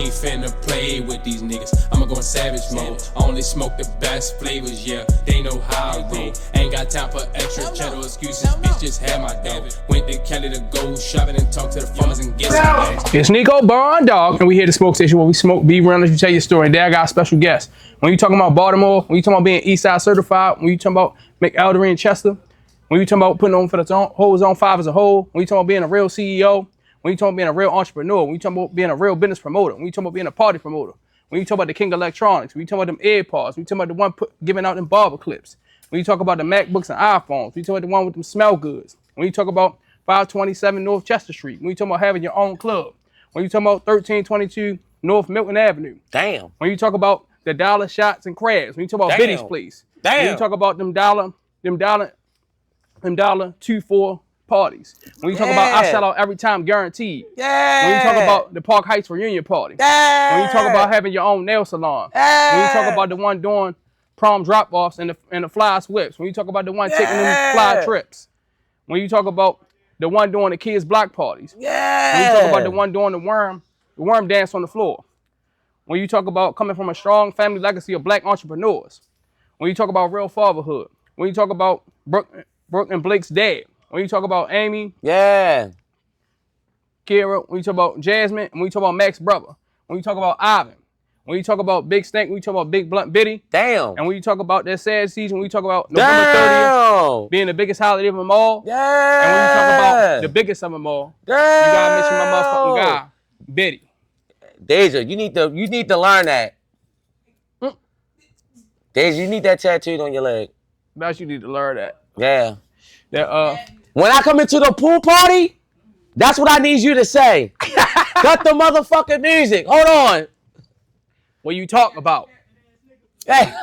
ain't finna play with these niggas. I'ma go in savage mode. Only smoke the best flavors, yeah. They know how I roll. Ain't got time for extra cheddar excuses. Bitch, just had my dough. Went to Cali to go shopping and talk to the farmers and get some bags. It's Nico Barn Dog, and we here at the Smoke Station where we smoke, be around as you tell your story. And there I got a special guest. When you talking about Baltimore, when you talking about being Eastside certified, when you talking about McElderry and Chester, when you talking about putting on for the whole zone 5 as a whole, when you talking about being a real CEO, when you talking about being a real entrepreneur, when you talking about being a real business promoter, when you talking about being a party promoter, when you talk about the King Electronics, when you talk about them AirPods, when you talk about the one giving out them barber clips, when you talk about the MacBooks and iPhones, when you talk about the one with them smell goods, when you talk about 527 North Chester Street, when you talk about having your own club, when you talk about 1322 North Milton Avenue. Damn. When you talk about the dollar shots and crabs, when you talk about Biddy's place. Damn. When you talk about them dollar 2-4 parties. When you talk about I sell out every time guaranteed. Yeah. When you talk about the Park Heights reunion party. Yeah. When you talk about having your own nail salon. Yeah. When you talk about the one doing prom drop-offs and the fly swips. When you talk about the one taking them fly trips. When you talk about the one doing the kids' block parties. Yeah. When you talk about the one doing the worm dance on the floor. When you talk about coming from a strong family legacy of black entrepreneurs. When you talk about real fatherhood. When you talk about Brooke and Blake's dad. When you talk about Amy. Yeah. Kira. When you talk about Jasmine. And when you talk about Mac's brother. When you talk about Ivan. When you talk about Big Stank. When you talk about Big Blunt Biddy. Damn. And when you talk about that sad season. When you talk about November 30th being the biggest holiday of them all. Yeah. And when you talk about the biggest of them all. Damn. You gotta mention my motherfucking guy, Biddy. Deja, you need to learn that. Deja, you need that tattooed on your leg. That's you need to learn that. Yeah. That When I come into the pool party, that's what I need you to say. Cut the motherfucking music. Hold on. what you talk about. Hey,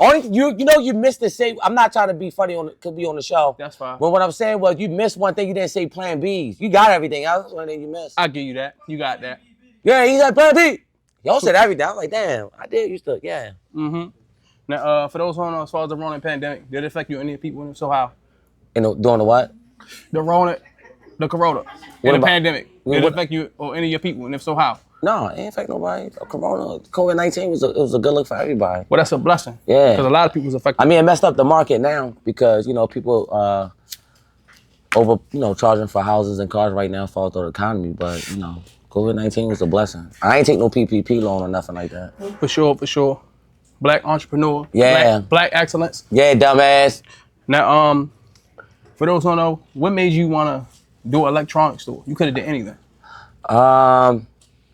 only you missed the say. I'm not trying to be funny could be on the show. That's fine. But what I'm saying was you missed one thing. You didn't say Plan B's. You got everything else. One thing you missed. I'll give you that. You got that. Yeah, he said Plan B. Y'all said everything. I was like, damn, I did used to, yeah. Mm-hmm. Now, for those who don't know, as far as the Rona pandemic, did it affect you any people? And if so, how? Doing the what? The Rona, the Corona, and the pandemic. Did it affect you or any of your people? And if so, how? No, it ain't affect nobody. Corona, COVID-19 was a good look for everybody. Well, that's a blessing. Yeah. Because a lot of people was affected. I mean, it messed up the market now because, people charging for houses and cars right now for the economy. But, COVID-19 was a blessing. I ain't take no PPP loan or nothing like that. For sure. Black entrepreneur. Yeah. Black excellence. Yeah, dumbass. Now, for those who don't know, what made you want to do an electronics store? You could have did anything. I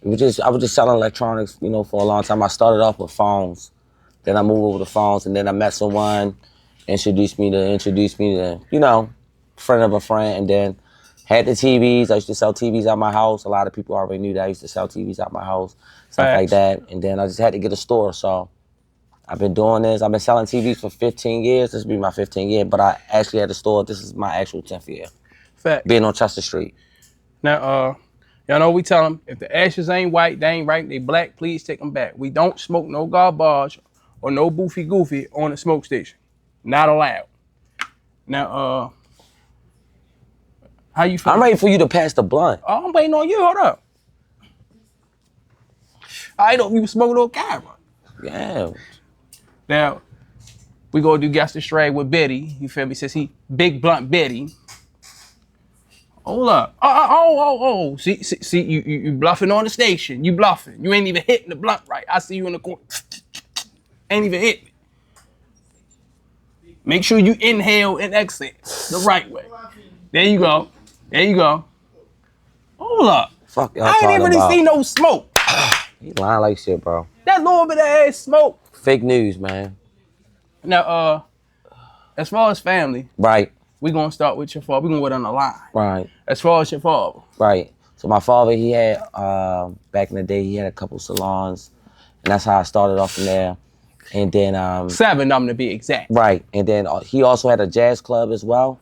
was just selling electronics, for a long time. I started off with phones. Then I moved over to phones, and then I met someone, introduced me to, friend of a friend, and then had the TVs. I used to sell TVs out my house. A lot of people already knew that I used to sell TVs out my house, stuff like that. And then I just had to get a store, so I've been doing this. I've been selling TVs for 15 years. This will be my 15th year, but I actually had a store. This is my actual 10th year. Fact. Being on Chester Street. Now, y'all know we tell them, if the ashes ain't white, they ain't right, they black, please take them back. We don't smoke no garbage or no boofy goofy on the smoke station. Not allowed. Now, how you feel? I'm ready for you to pass the blunt. Oh, I'm waiting on you. Hold up. I know you smoking on camera. Yeah. Now, we gonna do Guess the Stray with Biddy. You feel me? Since he Big Blunt Biddy. Hold up. Oh. See, you bluffing on the station. You bluffing. You ain't even hitting the blunt right. I see you in the corner. Ain't even hit me. Make sure you inhale and exhale the right way. There you go. Hold up. Fuck y'all I ain't even really see no smoke. You lying like shit, bro. That little bit of ass smoke. Fake news, man. Now, as far as family. Right. We gonna start with your father. We gonna go down the line. Right. As far as your father. Right. So my father, he had, back in the day, he had a couple salons. And that's how I started off from there. And then... 7 of them to be exact. Right. And then he also had a jazz club as well.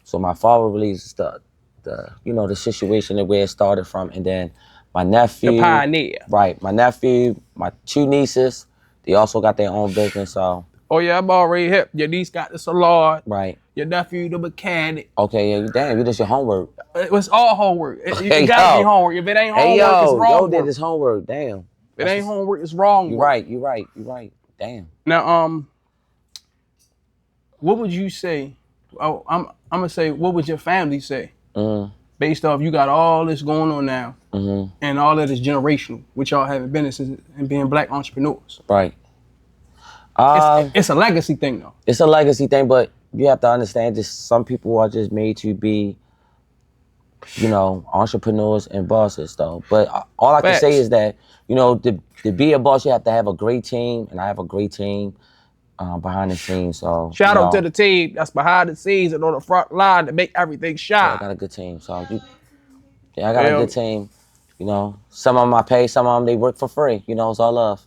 So my father released the situation where it started from. And then my nephew... The pioneer. Right. My nephew, my 2 nieces, they also got their own business, so... Oh, yeah, I'm already hip. Your niece got the salon. Right. your nephew the mechanic. Okay, yeah, damn, you did your homework. It was all homework. It Hey, gotta yo. be homework. If it ain't Hey, homework, it's yo, wrong did work. his homework. Damn. If it ain't homework, it's wrong You're work. right. You're right. You're right. Damn. Now, what would you say? Oh, I'm gonna say, what would your family say? Based off you got all this going on now, and all of this generational, which y'all having businesses and being black entrepreneurs. Right. It's a legacy thing though. It's a legacy thing, but you have to understand just some people are just made to be, you know, entrepreneurs and bosses though. But all I can say is that, you know, to be a boss, you have to have a great team, and I have a great team behind the scenes. So shout out to the team that's behind the scenes and on the front line to make everything shine. Yeah, I got a good team. So I got a good team. You know, some of them I pay, some of them they work for free. You know, it's all love.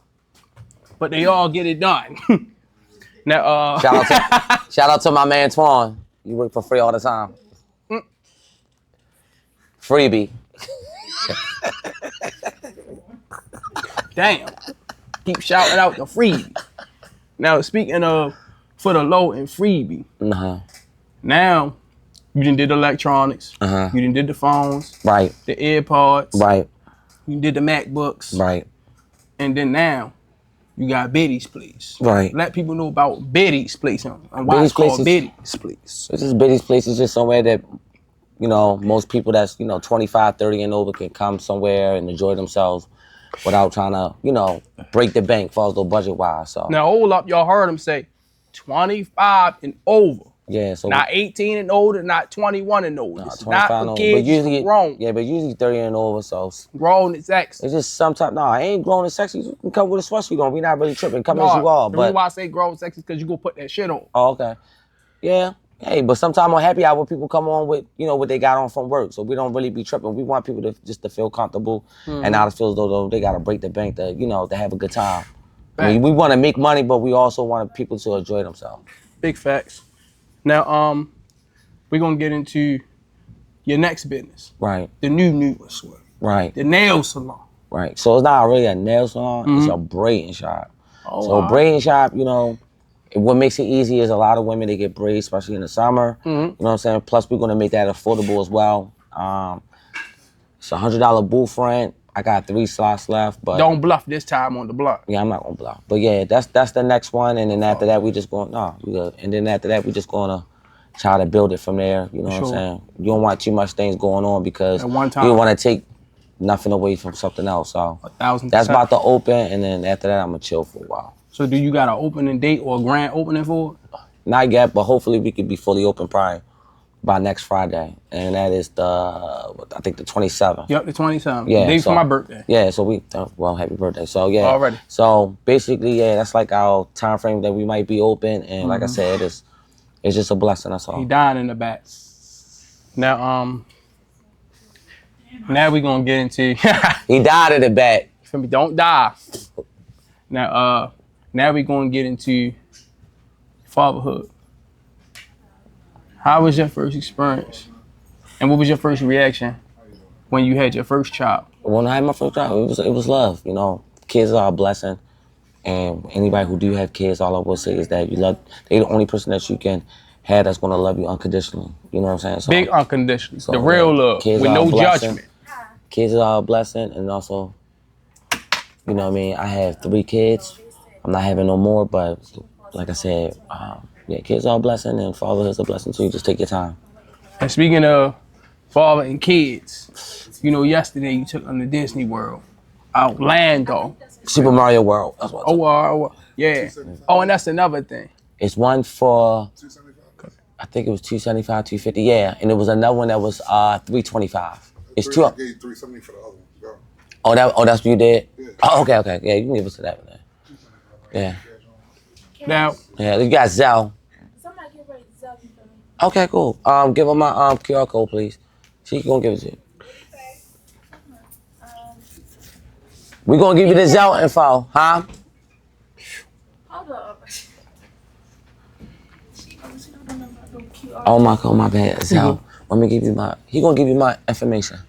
But they all get it done. Now, shout out to my man Twan. You work for free all the time. Freebie. Damn. Keep shouting out the freebie. Now, speaking of for the low and freebie. Now, you done did electronics. You done did the phones. Right. The AirPods. Right. You did the MacBooks. Right. And then now, you got Biddy's Place. Right. Let people know about Biddy's Place and why it's called Biddy's Place. It's just Biddy's Place is just somewhere that, you know, most people that's, you know, 25, 30 and over can come somewhere and enjoy themselves without trying to, you know, break the bank for the budget-wise. So now, hold up, y'all heard him say 25 and over. Yeah, so not 18 and older, not 21 and older. It's not for kids, it's grown. Yeah, but usually 30 and over, so grown is sexy. It's just sometimes I ain't grown and sexy. You can come with a sweatsuit on. We not really tripping. Come as you are. The reason why I say grown sexy is because you gonna put that shit on. Oh, okay. Yeah. Hey, but sometimes on happy hour, people come on with, you know, what they got on from work. So we don't really be tripping. We want people to just to feel comfortable and not to feel as though they gotta break the bank to, you know, to have a good time. I mean, we want to make money, but we also want people to enjoy themselves. Big facts. Now, we're gonna get into your next business. Right. The newest one. Right. The nail salon. Right. So it's not really a nail salon, it's a braiding shop. Oh, so braiding shop, you know, what makes it easy is a lot of women, they get braids, especially in the summer. You know what I'm saying? Plus, we're gonna make that affordable as well. It's a $100 booth rent. I got 3 slots left, but don't bluff this time on the block. Yeah, I'm not gonna bluff. But yeah, that's the next one, and then after that we just going and then after that we just gonna try to build it from there. You know what I'm saying? You don't want too much things going on because at one time you don't want to take nothing away from something else. So 1000%. That's about to open, and then after that I'm gonna chill for a while. So do you got an opening date or a grand opening for it? Not yet, but hopefully we could be fully open probably by next Friday, and that is I think the 27th. Yep, the 27th. Yeah, the day for my birthday. Yeah, so well, happy birthday. So yeah, already. So basically, yeah, that's like our time frame that we might be open, and like I said, it's just a blessing. That's all. He dying in the back. Now, now we gonna get into. He died in the back. For me, don't die. Now, now we gonna get into fatherhood. How was your first experience? And what was your first reaction when you had your first child? When I had my first child, it was love. You know, kids are a blessing. And anybody who do have kids, all I will say is that they're the only person that you can have that's gonna love you unconditionally. You know what I'm saying? So, big unconditionally. So, the real love, with no judgment. Kids are a blessing, and also, you know what I mean? I have 3 kids. I'm not having no more, but like I said, yeah, kids are a blessing, and fatherhood is a blessing too. Just take your time. And speaking of father and kids, you know, yesterday you took them to Disney World, Orlando. Super Mario World. That's what yeah. Oh, and that's another thing. It's one for, I think it was $275, $250. Yeah, and it was another one that was $325. It's two. I gave you $370 for the other one. Oh, that's what you did. Yeah. Oh, okay. Yeah, you can give us to that one then. Yeah. Now. Yeah, you got Zelle. Somebody get ready to Zelle me for me. Okay, cool. Give her my QR code, please. She gonna give it to you. We gonna give you the Zelle info, huh? Hold up. She don't know about no QR. Oh my bad, Zelle. Let me give you he gonna give you my information.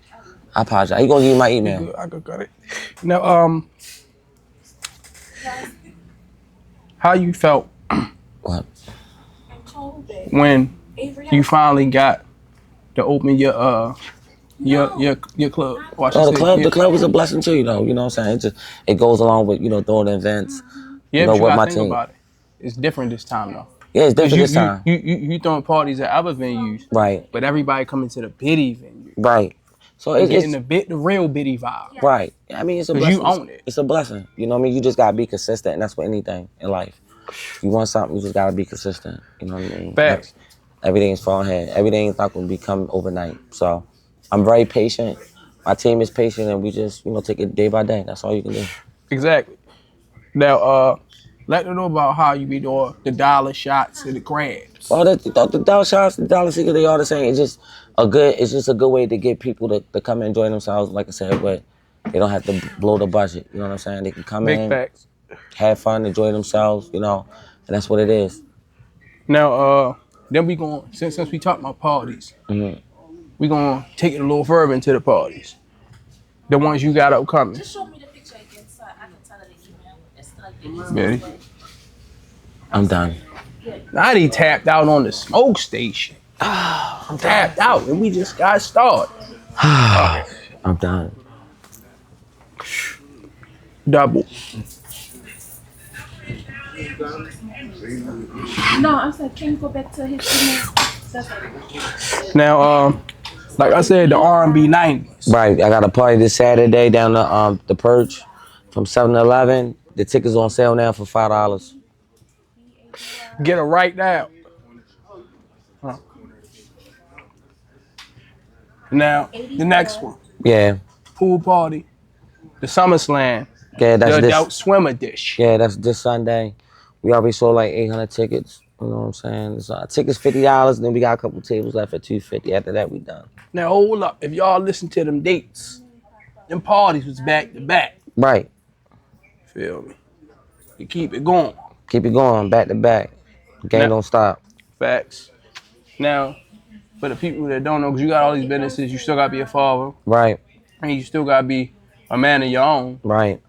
I apologize. He gonna give you my email. I got it. Now, how you felt what? when Avery you House. finally got to open your club. Or I should Oh, say, the club was a blessing too, you know. You know what I'm saying? It goes along with, you know, throwing the events. Yeah, You know, but you with gotta my think team. about it. It's different this time though. Yeah, it's Cause different this time. you throwing parties at other venues, Right, but everybody coming to the Biddy venue right. So and getting it's the real Biddy vibe. right. I mean, it's a Cause you blessing. own it. It's a blessing. You know what I mean? You just gotta be consistent, and that's for anything in life. You want something, you just gotta be consistent. You know what I mean? Facts. Everything's falling ahead. Everything's not gonna become overnight. So I'm very patient. My team is patient, and we just, you know, take it day by day. That's all you can do. Exactly. Now, let them know about how you be doing the dollar shots and the crabs. Well, the dollar shots, the dollar secret, they all the same. It's just a good way to get people to come and enjoy themselves. Like I said, but they don't have to blow the budget. You know what I'm saying? They can come Big in, facts. have fun, enjoy themselves. You know, and that's what it is. Now, then we going since we talked about parties, we gonna take it a little further into the parties. The ones you got upcoming. Just show me the picture again so I can tell her the email. It's like the Biddy. easiest way. I'm done. Now he tapped out on the smoke station. I'm tapped out and we just got started. I'm done. Double. No, I said, can you go back to his email? That's it. Now, like I said, the R&B 90s. Right, I got a party this Saturday down the Perch from 7-Eleven. The tickets on sale now for $5. Get it right now. Huh. Now, the next one, Yeah, pool party, the Summer Slam, yeah, the that's Adult this. Swim edition. Yeah, that's this Sunday. We already sold like 800 tickets. You know what I'm saying? So, tickets $50, and then we got a couple tables left at $250. After that, we done. Now, hold up. If y'all listen to them dates, them parties was back to back. Right. Feel me? You keep it going. Keep it going, back to back. Game Now- don't stop. Facts. Now, for the people that don't know, because you got all these businesses, you still got to be a father, Right, and you still got to be a man of your own, right,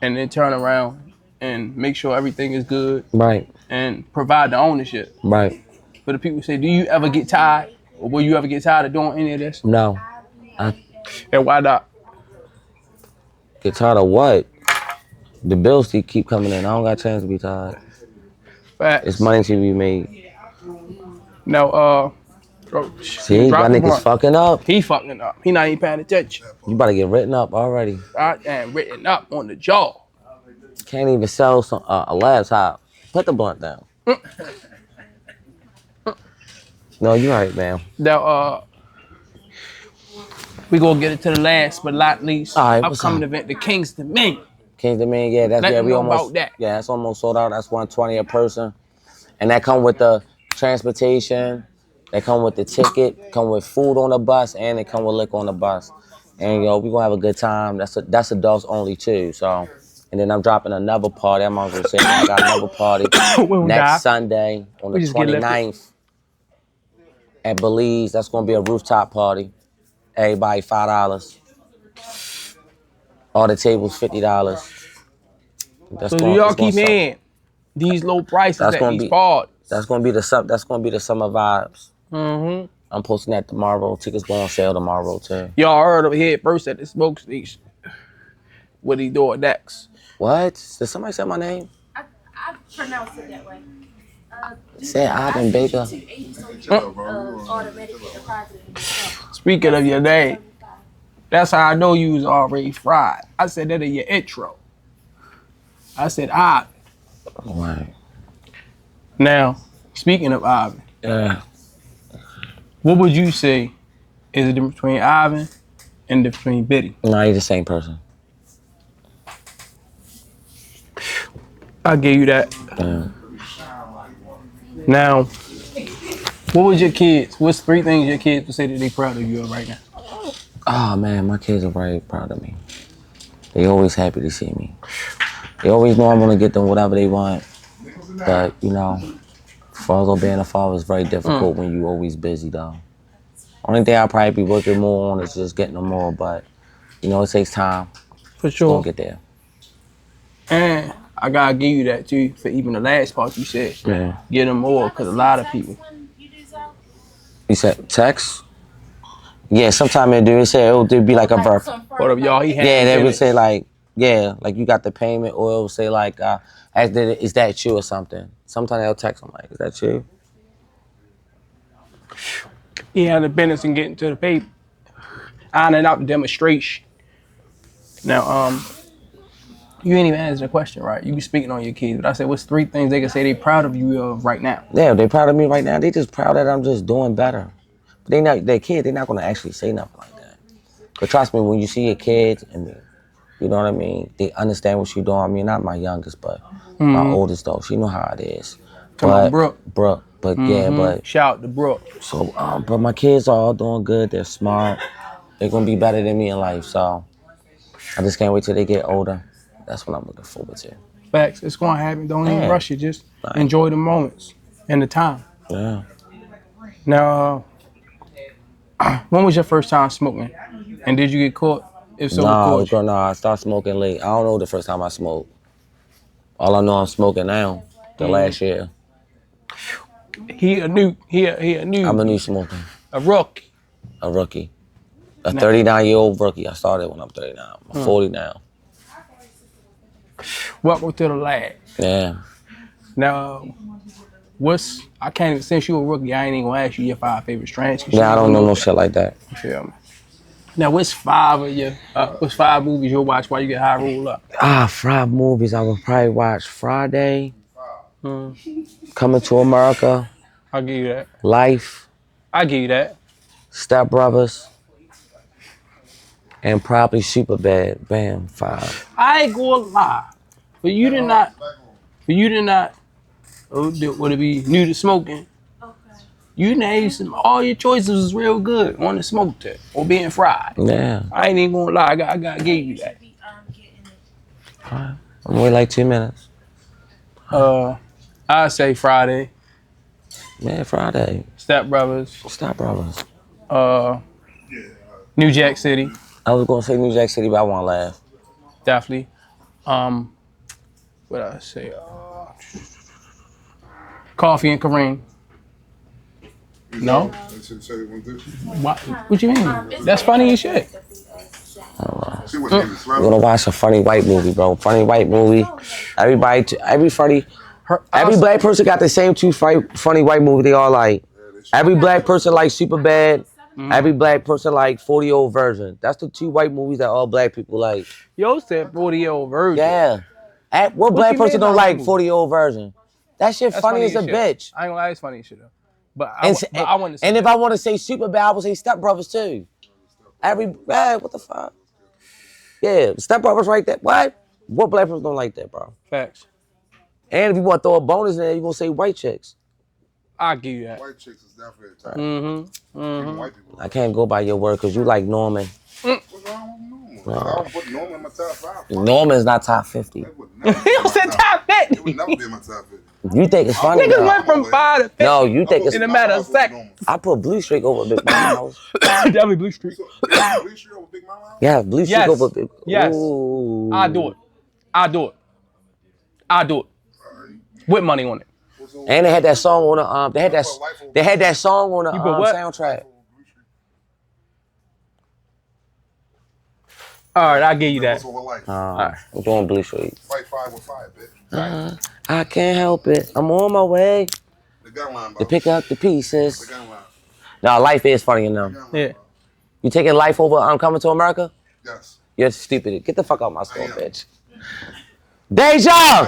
and then turn around and make sure everything is good right, and provide the ownership. right. For the people who say, do you ever get tired? Or will you ever get tired of doing any of this? No. I And why not? get tired of what? The bills keep coming in. I don't got a chance to be tired. Facts. It's money to be made. Now, See, drop my the niggas blunt. fucking up. He fucking up. He not even paying attention. You about to get written up already. I am written up on the jaw. Can't even sell a laptop. Put the blunt down. No, you right, man. Now, we gonna get it to the last but not least. All right, what's Upcoming up? event, the King's Dominion. King's Dominion, yeah, Let them we know almost about that. Yeah, that's almost sold out. That's $120 a person, and that come with the transportation. That come with the ticket. Come with food on the bus, and it come with liquor on the bus. And yo, we gonna have a good time. That's adults only too. So, and then I'm dropping another party. I'm also saying I got another party We'll die. next Sunday on the We just get lifted. 29th at Belize. That's gonna be a rooftop party. Everybody $5. All the tables $50. So do y'all keep in these low prices That's at gonna these be- parties. That's gonna be the summer vibes. Mm-hmm. I'm posting that tomorrow. Tickets go on sale tomorrow too. Y'all heard over here first at the smoke station. What he doing next? What? Did somebody say my name? I pronounce it that way. Say Ivan Baker. Automatically deposited in the account. Speaking of your name, that's how I know you was already fried. I said that in your intro. I said Ivan. Right. Now, speaking of Ivan, Yeah. what would you say is the difference between Ivan and the difference between Biddy? No, you're the same person. I'll give you that. Yeah. Now, what would your kids, what's 3 things your kids would say that they proud of you of right now? Oh man, my kids are very proud of me. They always happy to see me. They always know I'm gonna get them whatever they want. But you know, father being a father is very difficult when you always busy though. Only thing I'll probably be working more on is just getting them more, but you know, it takes time. For We'll sure. get there. And I gotta give you that too for even the last part you said. Yeah. Get them more, because a lot of people. When you do so? You said text? Yeah, sometime it do. It say it'll be like a verb. What up, y'all? He Yeah, they would business. say like, yeah, like you got the payment, or it'll say like, is that you or something? Sometimes they'll text them like, is that you? He had the business and getting to the paper. Ironing out the demonstration. Now, you ain't even answer the question, right? You be speaking on your kids, but I said, what's 3 things they can say they proud of you of right now? Yeah, they proud of me right now. They just proud that I'm just doing better. But they're kids. They're not gonna actually say nothing like that. But trust me, when you see your kids and you know what I mean, they understand what you're doing. I mean, not my youngest, but my oldest though. She know how it is. Come on, Brooke. But yeah, but Shout out to Brooke. so but my kids are all doing good. They're smart. They're gonna be better than me in life. So I just can't wait till they get older. That's what I'm looking forward to. Facts. It's gonna happen. Don't even Yeah. rush it. Just enjoy the moments and the time. Yeah. Now, when was your first time smoking? And did you get caught? If so, what caught you? I started smoking late. I don't know the first time I smoked. All I know I'm smoking now. The last year. He a new. I'm a new smoker. A rookie. A rookie. A 39-year-old rookie. I started when I'm 39. I'm 40 now. Welcome to the lab. Yeah. Now, I can't even, since you a rookie, I ain't even gonna ask you your 5 favorite strains. Yeah, I don't know no shit like that. You feel me? Now, what's 5 movies you'll watch while you get high roll up? 5 movies I would probably watch. Friday. Coming to America. I'll give you that. Life. I'll give you that. Step Brothers. And probably Superbad. Bam, 5. I ain't gonna lie. But you did not, would it be new to smoking? Okay. You named all your choices was real good on the smoke tip or being fried. Yeah. I ain't even gonna lie, I gotta give you that. I'm wait like 2 minutes. I'd say Friday, Man, Friday. Step Brothers, Step Brothers. New Jack City, I was gonna say New Jack City, but I want to laugh. definitely. What I say? Coffee and Kareem. No? That's what you want to do. What you mean? That's funny as shit. See what niggas We're gonna watch a funny white movie, bro. Funny white movie. Every black person got the same 2 funny white movie they all like. Every black person like Superbad. Every black person like 40-year-old virgin. That's the 2 white movies that all black people like. Yo said 40-year-old virgin. Yeah. What black you person mean don't by like that 40-year-old virgin? That shit That's funny as a shit. bitch. I ain't gonna lie, it's funny as shit though. But I want to say And if I want to say Superbad, I would say Step Brothers too. What the fuck? Yeah, Step Brothers right there. What black person don't like that, bro? facts. And if you want to throw a bonus in there, you gonna say white chicks. I'll give you that. White chicks is definitely a top. Even white people. I can't go by your word because you like Norman. What's wrong with Norman? I don't put Norman in my top 5. Norman's not top 50. That would never be He in my said top- top It 50. would never be in my top 50. You think it's funny? Niggas though. went from 5 to 50 No, you think it's. in a matter of seconds. I put Blue Streak over Big Mama House. Definitely Blue Street. Blue Street over Big Mama House? Yeah, Blue Streak Yes. over Big. Yes. Ooh. I'll do it. With money on it. And they had that song on the they had that song on the You put what? soundtrack. All right, I'll give you that. What's over life? I'm going Blue Streak. Fight 5 with 5, bitch. I can't help it. I'm on my way The gun line, bro. to pick up the pieces. The gun line. No, life is funny enough. Yeah. You taking life over Coming to America? Yes. You're stupid. Get the fuck out my store, am. bitch. Deja!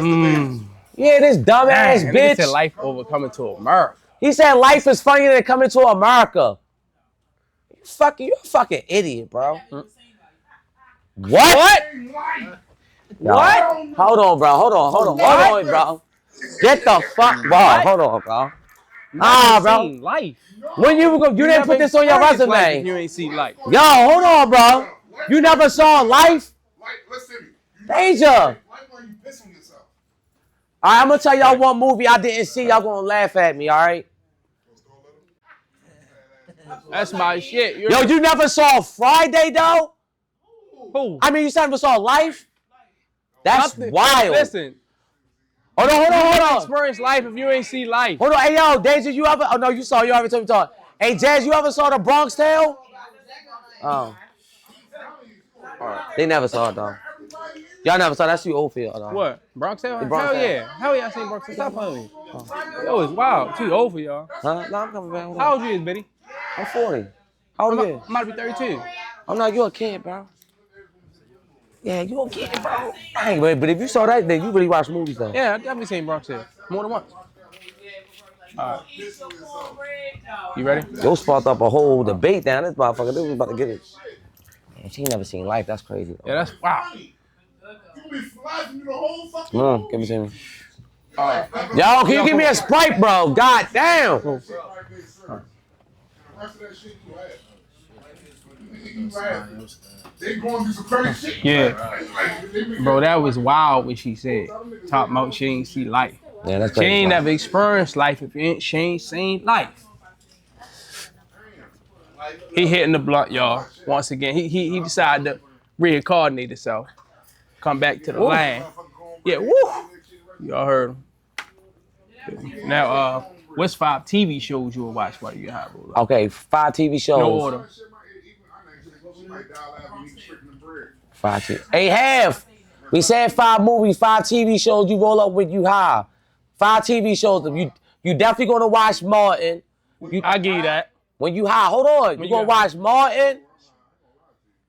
Yeah, this dumbass Man, nigga bitch. said life over coming to America. He said life is funnier than Coming to America. You're a fucking idiot, bro. What? What? Hold on, bro. Hold on, bro. Get the fuck, bro. Hold on, bro. Bro. Seen life. When you didn't put this on your Experienced life if resume. You ain't see life. Yo, hold on, bro. You never saw life? Like, listen to me. Danger. Like when you piss on yourself. All right, I'm gonna tell y'all one movie I didn't see. Y'all gonna laugh at me, all right? That's my shit. Yo, you never saw Friday though? Who? I mean, you never saw Life? That's Nothing. wild. Listen, Hold on. experience life if you ain't see life. Hold on, hey yo, Danger, you ever? Oh no, you already told me talk. Hey, Jazz, you ever saw the Bronx Tale? Oh. They never saw it, though. Y'all never saw that. That's too old for y'all, though. What? Bronx Tale? Bronx Hell Tale. yeah. Hell yeah, I seen Bronx Tale. Stop playing with me. Yo, it's wild. Too old for y'all. Huh? No, I'm coming back. Hold on. How old you is, Biddy? I'm 40. How old are you? I'm about to be 32. I'm not. You a kid, bro. Yeah, you a kid, bro. Dang, but if you saw that, then you really watch movies, though. Yeah, I definitely seen Bronx Tale. More than once. Alright. You ready? Yo sparked up a whole debate down this motherfucker. They was about to get it. Man, she ain't never seen life. That's crazy. Yeah, that's wow. Come on, give me to me. Yo, can you give me a Sprite, bro? God damn. They going through some crazy shit. Yeah. Bro, that was wild what she said. Talk about she ain't see life. Yeah, that's She crazy. ain't never experienced life if she ain't seen life. He hitting the blunt, y'all. Once again, he decided to reincarnate himself. Come back to the land. Yeah, woo! Y'all heard him. Now, what's 5 TV shows you will watch while you high roll? Okay, 5 TV shows. No order. 5 TV. Hey, Half. We said 5 movies, 5 TV shows you roll up with you high. 5 TV shows. You definitely gonna watch Martin. I give you that. When you high, hold on. You gonna watch Martin.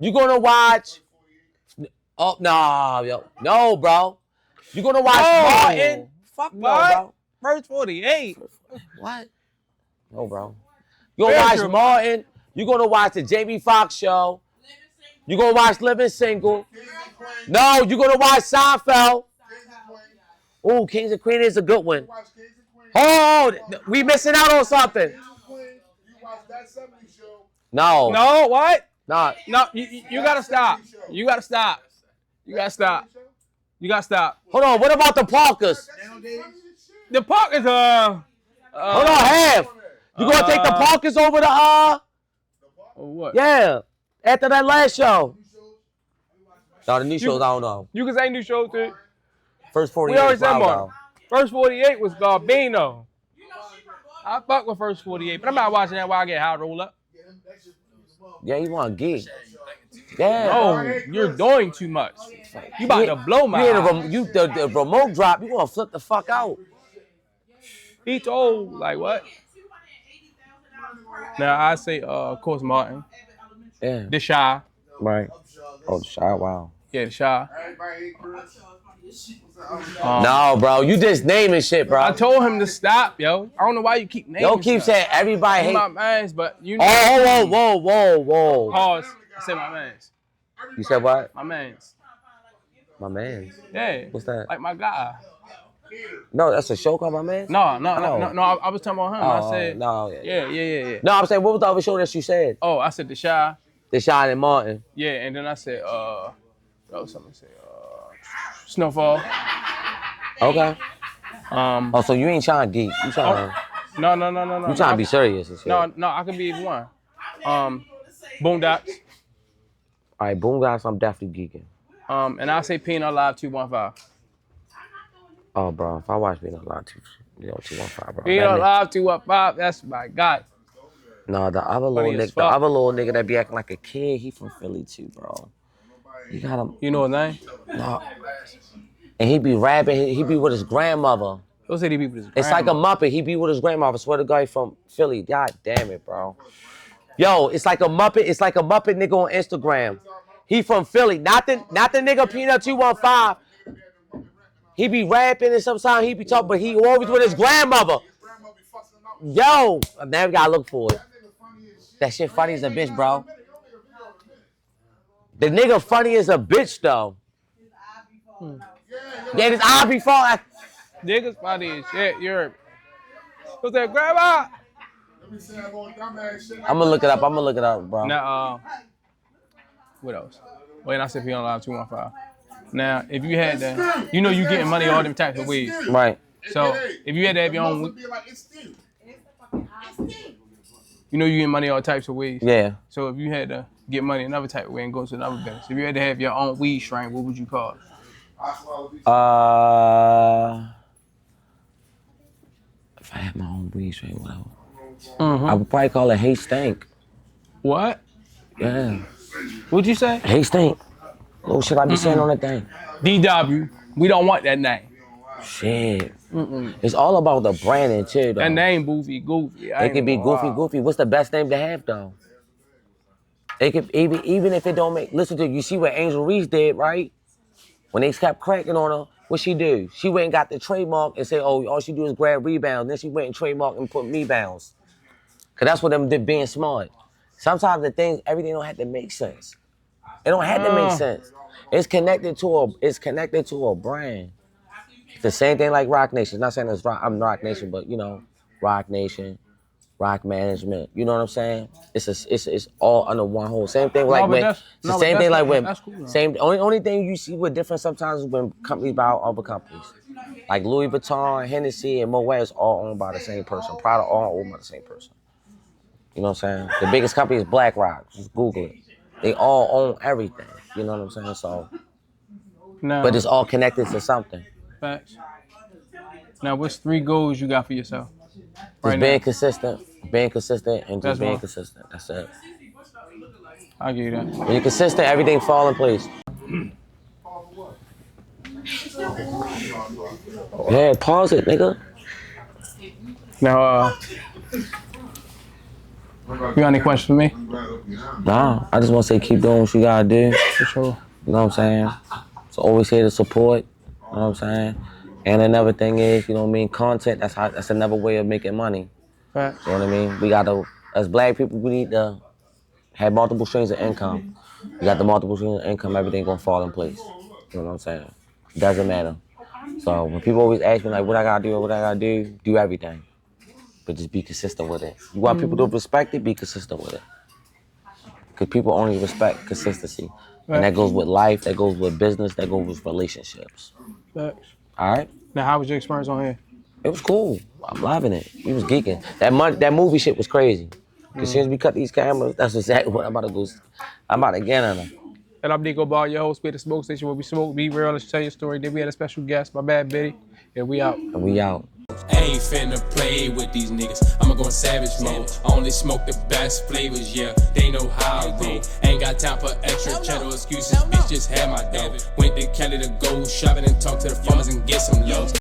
You gonna watch. Oh no, yo, no, bro. You gonna watch Martin? Fuck no, bro. First 48. What? No, bro. You gonna watch Martin. You gonna watch the Jamie Foxx show. You gonna watch Living Single. No, you gonna watch Seinfeld. Ooh, Kings and Queens is a good one. Oh, we missing out on something. No. No, what? Nah. No, you gotta stop. You gotta stop. You gotta stop. You gotta stop. Hold on, what about the Parkers? The park is Hold on, Half. You gonna take the Parkers over to what? Yeah. After that last show. No, the new shows, I don't know. You can say new shows too. First 48. We already said wow, more. wow. First 48 was Garbino. I fuck with First 48, but I'm not watching that while I get high roll up. Yeah, you want a gig. Yeah. No, you're doing too much. You about to blow my eye. The remote drop, you gonna flip the fuck out. He told, like, what? Now, I say, of course, Martin. Yeah. The Shy. Right. Oh, the Shy, wow. Yeah, the Shy. No, bro, you just naming shit, bro. I told him to stop, yo. I don't know why you keep naming Yo, keep saying everybody hate. my mans, but you know. Oh, whoa. Pause. I said my mans. You said what? My mans. My man. Yeah. What's that? Like my guy. No, that's a show called My Man? No. I was talking about him. I said. No, Yeah. No, I'm saying, what was the other show that you said? Oh, I said the Shy. The Shy and Martin. Yeah, and then I said, what else something say? Snowfall. Okay. Oh, so you ain't trying to geek. You trying to. No. You trying to be serious and shit. No, I can be either one. Boondocks. All right, Boondocks, I'm definitely geeking. And I say Peanut Live 215. Oh, bro, if I watch Peanut Live 215, bro. Peanut Live 215, that's my guy. No, the other little nigga that be acting like a kid, he from Philly too, bro. You got him. You know his name? No. And he be rapping, he be with his grandmother. Who said he be with his grandmother? It's like a Muppet, he be with his grandmother. I swear to God, he from Philly. God damn it, bro. Yo, it's like a Muppet nigga on Instagram. He from Philly, not the nigga Peanut 215. He be rapping and sometimes he be talking, but he always with his grandmother. Yo, now we gotta look for it. That shit funny as a bitch, bro. The nigga funny as a bitch, though. Yeah, this eye be falling. Niggas funny as shit, you're. Who's that, grandma? I'm gonna look it up, bro. Now, what else? Wait, I said Peanut Live 215. Now, if you had that, you know you getting money all them types of ways. Right. So, if you had to have your own, you know you getting money all types of ways. Yeah. So, if you had to get money another type of way and go to another business, if you had to have your own weed strain, what would you call it? If I had my own weed strain, whatever. I would probably call it Hey Stink. What? Yeah. What'd you say? Hey Stink. Little shit I be saying on that thing. DW. We don't want that name. Shit. It's all about the branding too, though. That name goofy. It could be goofy. What's the best name to have, though? It could even if it don't make. Listen to you see what Angel Reese did, right? When they kept cracking on her, what she do? She went and got the trademark and said, "Oh, all she do is grab rebounds." Then she went and trademark and put me bounds. Cause that's what them did being smart. Sometimes everything don't have to make sense. It don't have to make sense. It's connected to a brand. It's the same thing like Rock Nation. Not saying I'm Rock Nation, but you know, Rock Nation, Rock Management. You know what I'm saying? It's all under one whole. Same thing like when only thing you see with different sometimes is when companies buy out other companies. Like Louis Vuitton, Hennessy, and Moet is all owned by the same person. Prada all owned by the same person. You know what I'm saying? The biggest company is BlackRock. Just Google it. They all own everything. You know what I'm saying? So, but it's all connected to something. Facts. Now, what's 3 goals you got for yourself? Just being consistent, and just being consistent. That's it. I'll give you that. When you're consistent, everything fall in place. Yeah, pause it, nigga. Now, you got any questions for me? Nah, I just want to say keep doing what you gotta do. For sure. You know what I'm saying? So always here to support. You know what I'm saying? And another thing is, you know what I mean, content, that's another way of making money. Facts. You know what I mean? We gotta, as black people, we need to have multiple streams of income. You got the multiple streams of income, everything gonna fall in place. You know what I'm saying? It doesn't matter. So when people always ask me like, what I gotta do everything. But just be consistent with it. You want people to respect it, be consistent with it. Because people only respect consistency. Right. And that goes with life, that goes with business, that goes with relationships. Facts. All right? Now, how was your experience on here? It was cool. I'm loving it. We was geeking. That movie shit was crazy. As soon as we cut these cameras, that's exactly what I'm about to go. I'm about to get on them. And I'm Nico Ball, your host. We at the Smoke Station where we smoke, be real, let's tell your story. Then we had a special guest, my bad Biddy. And we out. And we out. I ain't finna play with these niggas. I'ma go in savage mode. I only smoke the best flavors, yeah. They know how I roll. Ain't got time for extra cheddar excuses. Bitch, just had my dough. Went to Cali to go shopping and talk to the farmers and get some lows.